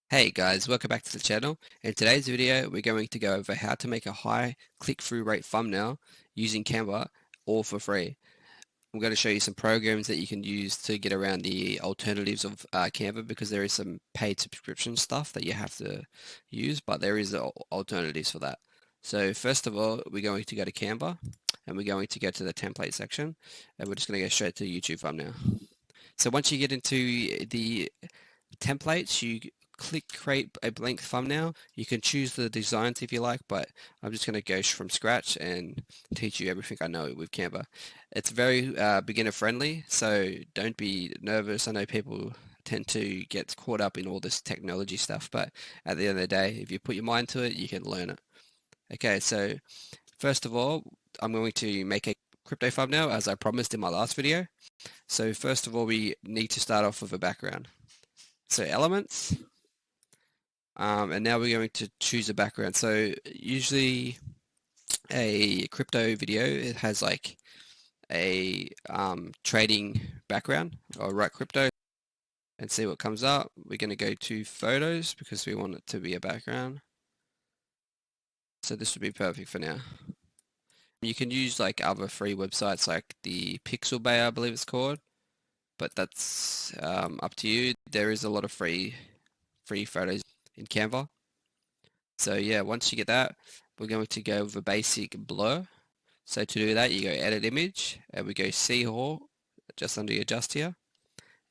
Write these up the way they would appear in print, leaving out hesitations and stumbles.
Hey guys, welcome back to the channel. In today's video, we're going to go over how to make a high click-through rate thumbnail using Canva, all for free. I'm going to show you some programs that you can use to get around the alternatives of Canva, because there is some paid subscription stuff that you have to use, but there is alternatives for that. So first of all, we're going to go to Canva and we're going to go to the template section, and we're just going to go straight to YouTube thumbnail. So once you get into the templates, you click create a blank thumbnail. You can choose the designs if you like, but I'm just going to go from scratch and teach you everything I know with Canva. It's very beginner friendly, so don't be nervous. I know people tend to get caught up in all this technology stuff, but at the end of the day, if you put your mind to it, you can learn it. Okay, so first of all, I'm going to make a crypto thumbnail as I promised in my last video. So first of all, we need to start off with a background. So elements, and now we're going to choose a background. So usually a crypto video, it has like a trading background. I'll write crypto and see what comes up. We're going to go to photos because we want it to be a background. So this would be perfect for now. You can use like other free websites like the Pixel Bay, I believe it's called, but that's up to you. There is a lot of free photos in Canva. So yeah, once you get that, we're going to go with a basic blur. So to do that, you go edit image, and we go see all, just under adjust here,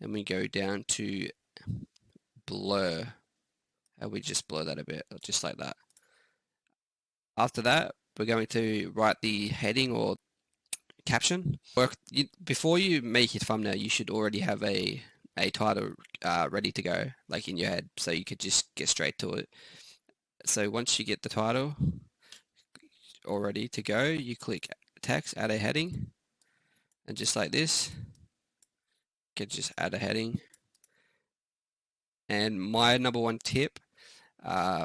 and we go down to blur, and we just blur that a bit, just like that. After that, we're going to write the heading or caption. Before you make your thumbnail, you should already have a title ready to go, like in your head, so you could just get straight to it. So once you get the title all ready to go, you click text, add a heading, and just like this, you can just add a heading. And my number one tip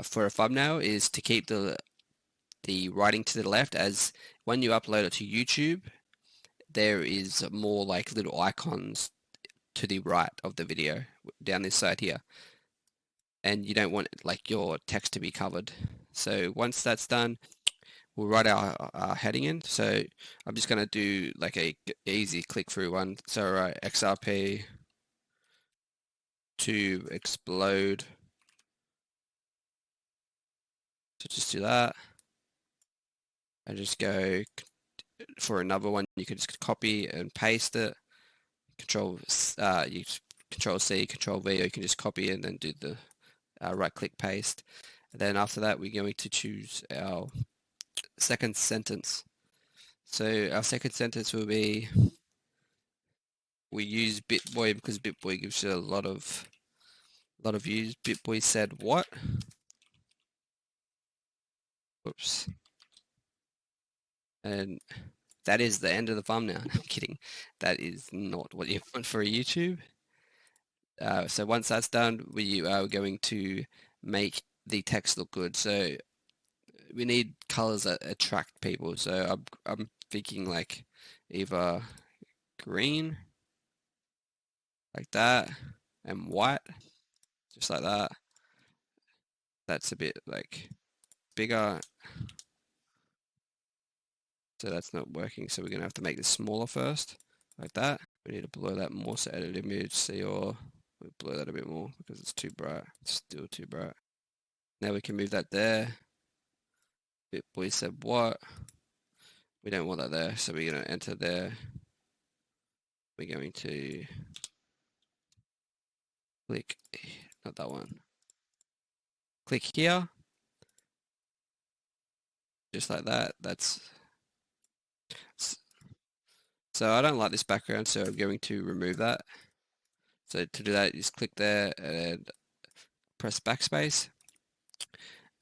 for a thumbnail is to keep the writing to the left, as when you upload it to YouTube, there is more like little icons to the right of the video down this side here, and you don't want like your text to be covered. So once that's done, we'll write our heading in. So I'm just going to do like a easy click through one. So write XRP to explode. So just do that. And just go for another one. You can just copy and paste it. Control C, Control V, or you can just copy and then do the right click paste. And then after that, we're going to choose our second sentence. So our second sentence will be, we use BitBoy because BitBoy gives you a lot of views. BitBoy said what? Whoops. And that is the end of the thumbnail. No, I'm kidding. That is not what you want for a YouTube. So once that's done, we are going to make the text look good. So we need colors that attract people. So I'm thinking like either green, like that, and white, just like that. That's a bit like bigger. So that's not working. So we're gonna have to make this smaller first, like that. We need to blur that more. So edit image, see, or we'll blur that a bit more because it's too bright. It's still too bright. Now we can move that there. BitBoy said what? We don't want that there, so we're going to enter there. We're going to click, not that one. Click here, just like that. So I don't like this background, so I'm going to remove that. So to do that, just click there and press backspace.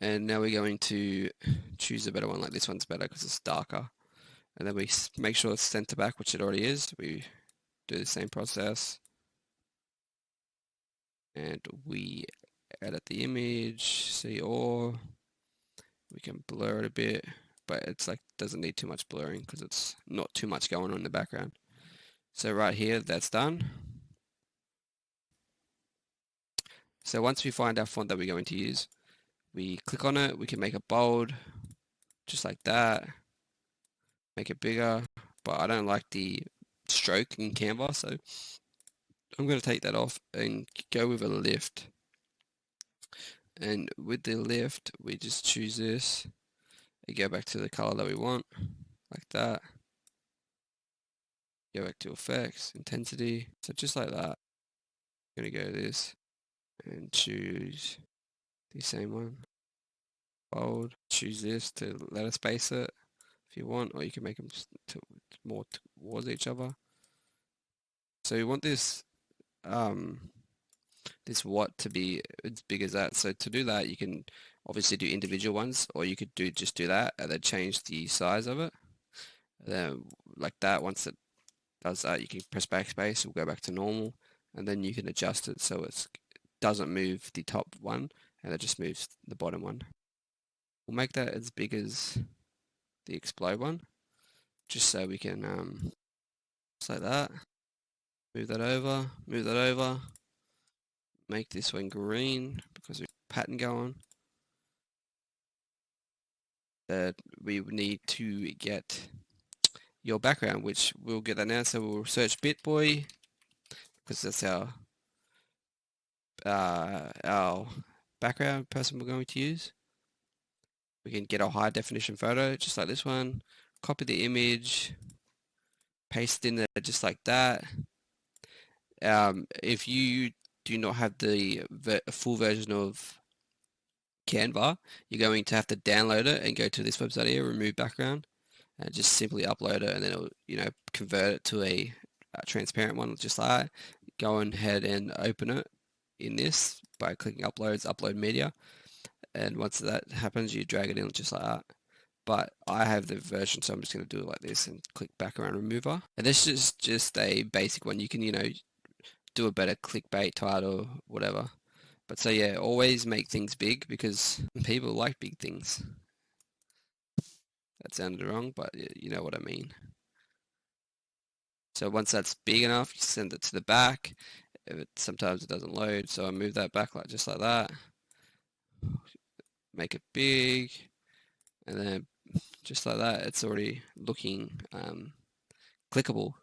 And now we're going to choose a better one, like this one's better because it's darker. And then we make sure it's center back, which it already is. We do the same process. And we edit the image, see all. We can blur it a bit, but it's like doesn't need too much blurring because it's not too much going on in the background. So right here, that's done. So once we find our font that we're going to use, we click on it, we can make it bold, just like that, make it bigger, but I don't like the stroke in Canva, so I'm going to take that off and go with a lift. And with the lift, we just choose this and go back to the color that we want, like that. Go back to effects, intensity, so just like that. I'm going to go this and choose the same one, bold. Choose this to letter space it if you want, or you can make them more towards each other. So you want this this what to be as big as that. So to do that, you can obviously do individual ones, or you could just do that and then change the size of it. And then like that, once it does that, you can press backspace, it'll go back to normal, and then you can adjust it so it doesn't move the top one, and it just moves the bottom one. We'll make that as big as the explode one, just so we can, just like that. Move that over, make this one green because there's a pattern going. That we need to get your background, which we'll get that now. So we'll search BitBoy because that's our background person we're going to use. We can get a high definition photo just like this one, copy the image, paste it in there just like that. If you do not have the full version of Canva, you're going to have to download it and go to this website here, remove background, and just simply upload it, and then it'll, convert it to a transparent one just like that. Go ahead and open it in this by clicking upload media, and once that happens, you drag it in just like that. But I have the version, so I'm just going to do it like this and click background remover. And this is just a basic one. You can, do a better clickbait title, whatever. But so yeah, always make things big because people like big things. That sounded wrong, but you know what I mean. So once that's big enough, you send it to the back. Sometimes it doesn't load, so I move that back just like that. Make it big, and then just like that, it's already looking clickable,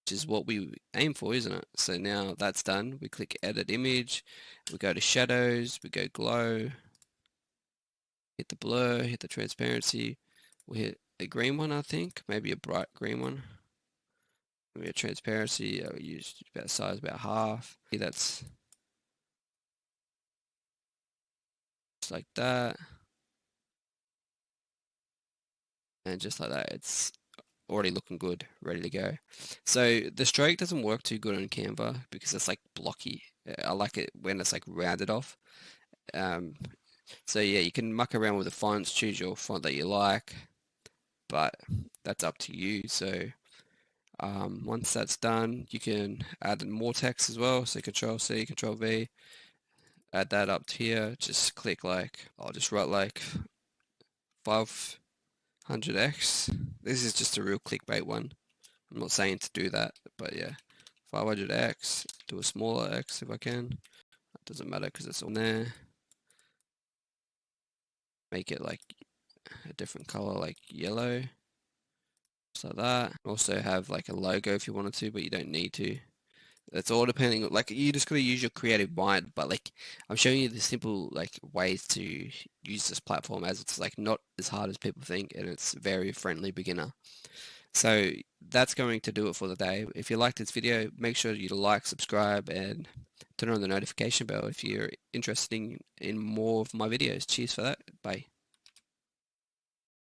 which is what we aim for, isn't it? So now that's done. We click Edit Image, we go to Shadows, we go Glow, hit the blur, hit the transparency. We hit a green one, I think, maybe a bright green one. We hit transparency. I used about size about half. That's just like that, and just like that, it's already looking good, ready to go. So the stroke doesn't work too good on Canva because it's like blocky. I like it when it's like rounded off. So yeah, you can muck around with the fonts, choose your font that you like, but that's up to you. So once that's done, you can add more text as well. So Control C, Control V, add that up here. Just click I'll just write 500x. This is just a real clickbait one. I'm not saying to do that, but yeah, 500x, do a smaller x if I can. It doesn't matter because it's on there. Make it like a different color, like yellow, just like that. Also have like a logo if you wanted to, but you don't need to. That's all depending, like you just gotta use your creative mind, but like I'm showing you the simple ways to use this platform, as it's like not as hard as people think, and it's very friendly beginner. So that's going to do it for the day. If you liked this video, make sure you like, subscribe, and turn on the notification bell if you're interested in more of my videos. Cheers for that. Bye.